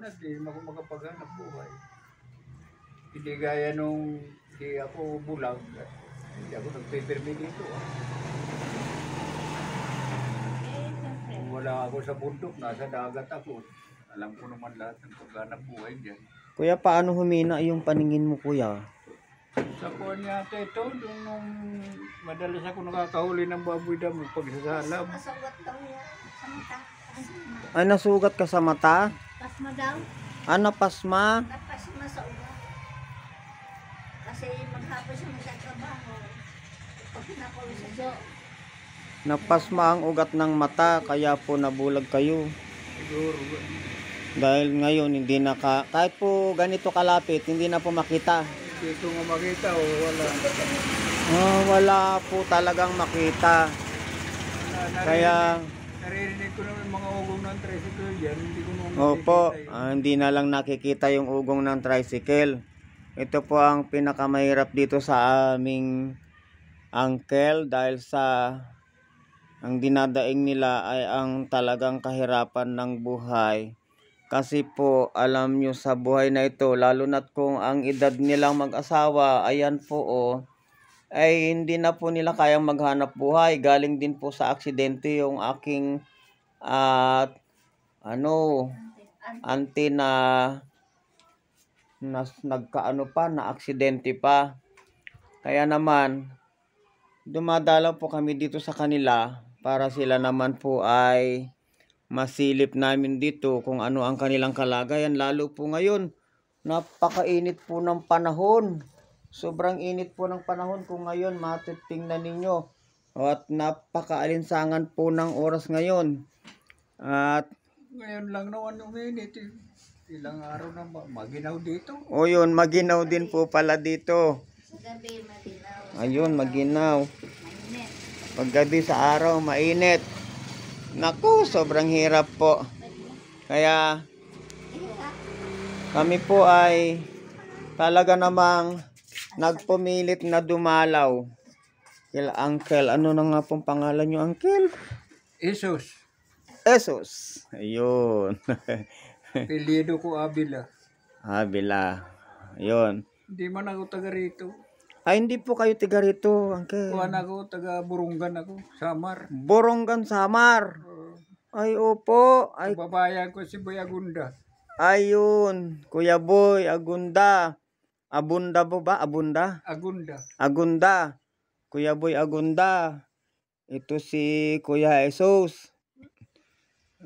na, di ako makapaghanap buhay. Hindi gaya nung hindi ako bulag, hindi ako nagpipirmi dito. Kung wala ako sa bundok, nasa dagat ako. Alam ko naman lahat ng paghanap buhay dyan. Kuya, paano humina yung paningin mo, kuya? Sa kuwan yata ito, nung madalas ako nakakahuli ng baboy damo pagsasalam. Nasugat daw niya sa mata. Ay, nasugat ka sa mata? Pasma daw. Ano, pasma? Napasma sa ugat. Kasi maghapon siya magtatrabaho. Pag pinapawis siya. Napasma ang ugat ng mata, kaya po nabulag kayo. Siguro. Dahil ngayon, hindi na kahit po ganito kalapit, hindi na po makita. Hindi ko nga makita o wala. Wala po talagang makita. Kaya, Naririnig ko naman mga ugong ng tricycle dyan. Hindi ko naman opo, makikita hindi na lang nakikita yung ugong ng tricycle. Ito po ang pinakamahirap dito sa aming uncle dahil sa ang dinadaing nila ay ang talagang kahirapan ng buhay. Kasi po, alam nyo sa buhay na ito, lalo na't kung ang edad nilang mag-asawa, ayan po ay hindi na po nila kayang maghanap buhay. Galing din po sa aksidente yung aking auntie na nagkaano pa, na aksidente pa. Kaya naman, dumadalaw po kami dito sa kanila para sila naman po ay masilip namin dito kung ano ang kanilang kalagayan. Lalo po ngayon, napakainit po ng panahon. Sobrang init po ng panahon kung ngayon matitingnan ninyo. At napakaalinsangan po ng oras ngayon. At ngayon lang naman uminit. Ilang araw na maginaw dito. o yun, maginaw din po pala dito. Sa gabi, malinaw. Ayun, maginaw. Mainit. Paggabi sa araw, mainit. Naku, sobrang hirap po. Kaya kami po ay talaga namang nagpumilit na dumalaw. Kila Uncle, ano na nga pong pangalan nyo, Uncle? Jesus. Esos. Ayun. Pilido ko Abila. Habila. Ayun. Hindi man ako taga rito. Ay, hindi po kayo tiga rito, Uncle. Kuhan ako, taga Burungan ako, Samar. Borongan Samar. Ay, opo. Ay, Kababayan ko si Boy Agunda. ayun. Kuya Boy, Agunda. Abunda po ba? Abunda? Agunda. Agunda. Kuya Boy Agunda. Ito si Kuya Esos.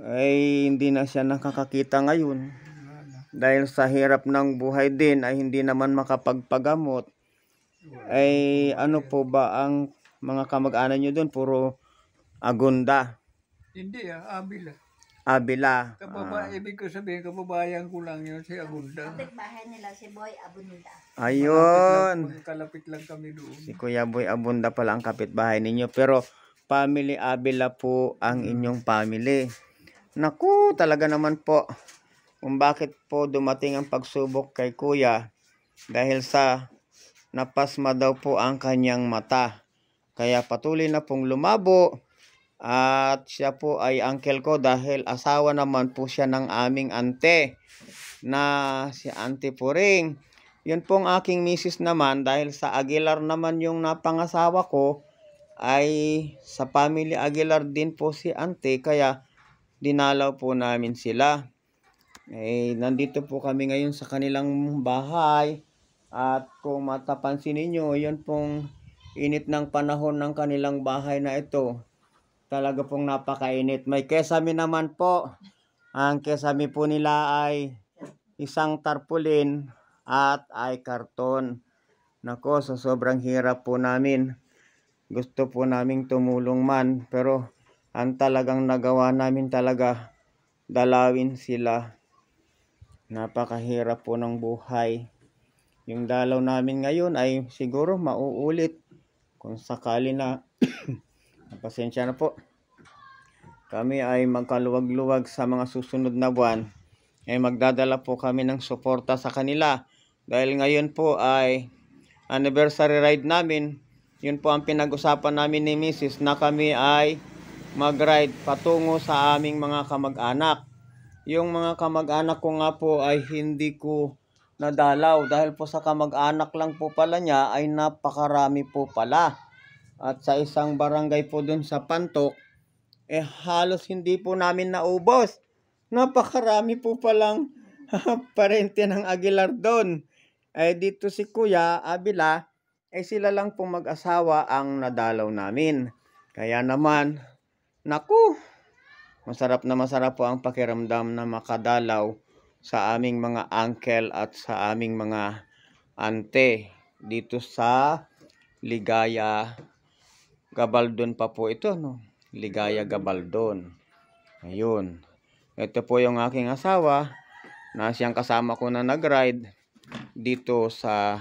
Ay, hindi na siya nakakakita ngayon. Dahil sa hirap ng buhay din ay hindi naman makapagpagamot. Ay, ano po ba ang mga kamag-anak nyo doon? Puro Agunda. Hindi Abila. Abila. Ibig ko sabihin, kababayan ko lang yun, si Agunda. Kapit bahay nila si Boy Abunda. Ayun. Kalapit lang kami doon. Si Kuya Boy Abunda pala ang kapitbahay ninyo. Pero family Abila po ang inyong family. Naku, talaga naman po. Kung bakit po dumating ang pagsubok kay Kuya. Dahil sa napasma daw po ang kanyang mata. Kaya patuloy na pong lumabo. At siya po ay uncle ko dahil asawa naman po siya ng aming ante na si Auntie Puring. Yun pong aking misis naman dahil sa Aguilar naman yung napangasawa ko ay sa family Aguilar din po si Auntie kaya dinalaw po namin sila. Nandito po kami ngayon sa kanilang bahay at kung matapansin ninyo yun pong init ng panahon ng kanilang bahay na ito. Talaga pong napakainit. May kesame naman po. Ang kesame po nila ay isang tarpaulin at ay karton. Nako, so sobrang hirap po namin. Gusto po naming tumulong man. Pero ang talagang nagawa namin talaga, dalawin sila. Napakahirap po ng buhay. Yung dalaw namin ngayon ay siguro mauulit. Kung sakali na pasensya na po. Kami ay magkaluwag-luwag sa mga susunod na buwan. Magdadala po kami ng suporta sa kanila. Dahil ngayon po ay anniversary ride namin. Yun po ang pinag-usapan namin ni Mrs. na kami ay mag-ride patungo sa aming mga kamag-anak. yung mga kamag-anak ko nga po ay hindi ko nadalaw dahil po sa kamag-anak lang po pala niya ay napakarami po pala. At sa isang barangay po dun sa Pantok, halos hindi po namin naubos. Napakarami po palang parente ng Aguilar doon. Dito si Kuya Abila, sila lang po mag-asawa ang nadalaw namin. Kaya naman, naku, masarap po ang pakiramdam na makadalaw sa aming mga uncle at sa aming mga ante dito sa Ligaya Gabaldon pa po ito, no? Ligaya Gabaldon. Ayun. Ito po yung aking asawa na siyang kasama ko na nag-ride dito sa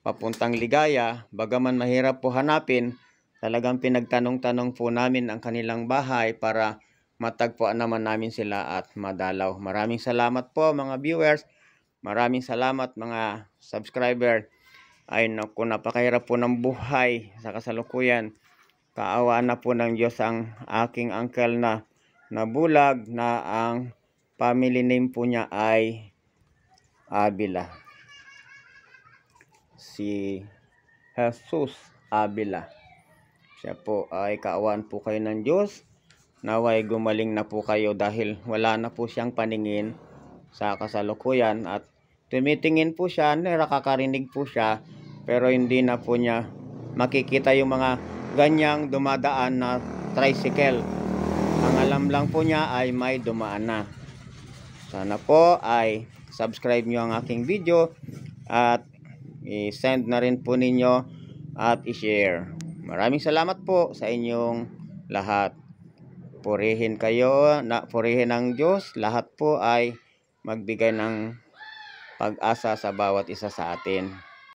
papuntang Ligaya. Bagaman mahirap po hanapin, talagang pinagtanong-tanong po namin ang kanilang bahay para matagpuan naman namin sila at madalaw. Maraming salamat po mga viewers. Maraming salamat mga subscriber. Ay naku, napakahirap po ng buhay sa kasalukuyan. Kaawaan na po ng Diyos ang aking uncle na nabulag na ang family name po niya ay Abila. Si Jesus Abila. Siya po ay kaawaan po kayo ng Diyos. Naway gumaling na po kayo dahil wala na po siyang paningin sa kasalukuyan at tumitingin po siya, nakakarinig po siya pero hindi na po niya makikita yung mga ganyang dumadaan na tricycle. Ang alam lang po niya ay may dumaan na. Sana po ay subscribe nyo ang aking video at i-send na rin po ninyo at i-share. Maraming salamat po sa inyong lahat. Purihin kayo, purihin ng Diyos. Lahat po ay magbigay ng pag-asa sa bawat isa sa atin.